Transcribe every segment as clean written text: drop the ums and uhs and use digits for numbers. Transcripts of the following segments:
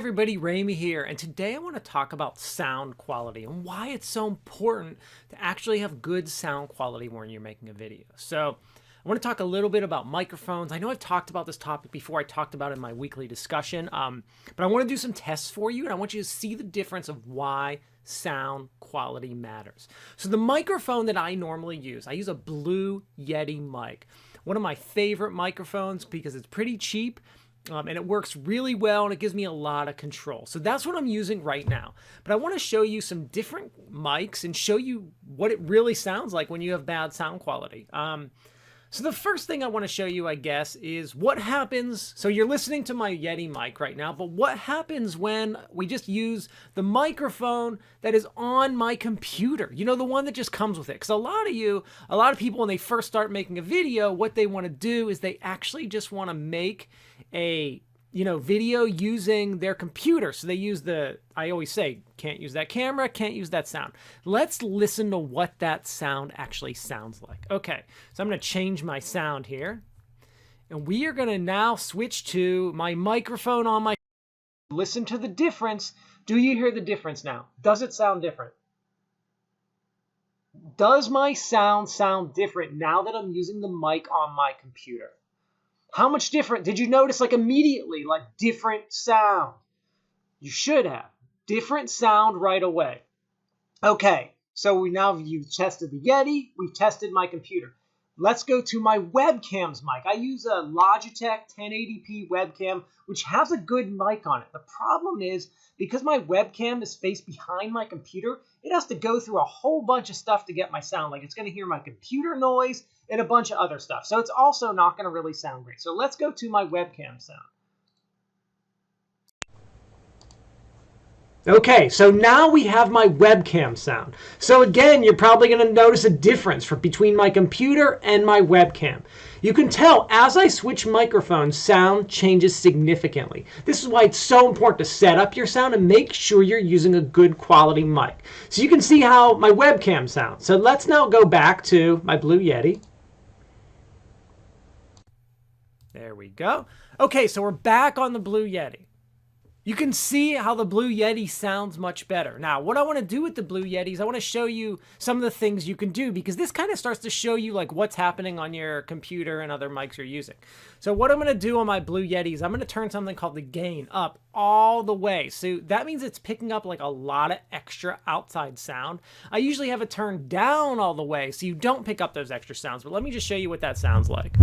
everybody, Ramey here, and today I want to talk about sound quality and why it's so important to actually have good sound quality when you're making a video. So I want to talk a little bit about microphones. I know I've talked about this topic before. I talked about it in my weekly discussion, but I want to do some tests for you, and I want you to see the difference of why sound quality matters. So the microphone that I normally use, I use a Blue Yeti mic. One of my favorite microphones because it's pretty cheap. And it works really well and it gives me a lot of control. So that's what I'm using right now. But I want to show you some different mics and show you what it really sounds like when you have bad sound quality. So the first thing I want to show you, I guess, is what happens. So you're listening to my Yeti mic right now, but what happens when we just use the microphone that is on my computer? You know, the one that just comes with it. Because a lot of people, when they first start making a video, what they want to do is they actually just want to make a video using their computer. So they use I always say, can't use that camera, can't use that sound. Let's listen to what that sound actually sounds like. Okay, so I'm going to change my sound here. And we are going to now switch to my microphone on my... Listen to the difference. Do you hear the difference now? Does it sound different? Does my sound different now that I'm using the mic on my computer? How much different? Did you notice immediately, different sound? You should have. Different sound right away. Okay, so you've tested the Yeti, we've tested my computer. Let's go to my webcam's mic. I use a Logitech 1080p webcam, which has a good mic on it. The problem is, because my webcam is faced behind my computer, it has to go through a whole bunch of stuff to get my sound. It's going to hear my computer noise and a bunch of other stuff. So it's also not going to really sound great. So let's go to my webcam sound. Okay, so now we have my webcam sound. So again, you're probably going to notice a difference between my computer and my webcam. You can tell as I switch microphones, sound changes significantly. This is why it's so important to set up your sound and make sure you're using a good quality mic. So you can see how my webcam sounds. So let's now go back to my Blue Yeti. There we go. Okay, so we're back on the Blue Yeti. You can see how the Blue Yeti sounds much better. Now, what I want to do with the Blue Yeti is I want to show you some of the things you can do, because this kind of starts to show you what's happening on your computer and other mics you're using. So what I'm going to do on my Blue Yeti is I'm going to turn something called the gain up all the way. So that means it's picking up a lot of extra outside sound. I usually have it turned down all the way so you don't pick up those extra sounds, but let me just show you what that sounds like.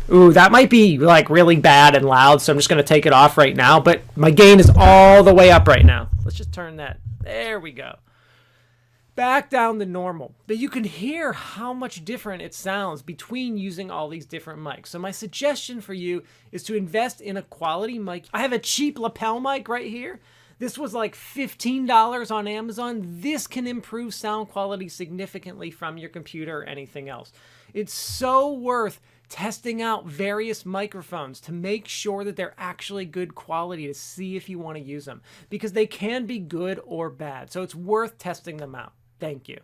Ooh, that might be really bad and loud, so I'm just going to take it off right now. But my gain is all the way up right now. Let's just turn that. There we go. Back down to normal. But you can hear how much different it sounds between using all these different mics. So my suggestion for you is to invest in a quality mic. I have a cheap lapel mic right here. This was $15 on Amazon. This can improve sound quality significantly from your computer or anything else. It's so worth testing out various microphones to make sure that they're actually good quality, to see if you want to use them, because they can be good or bad. So it's worth testing them out. Thank you.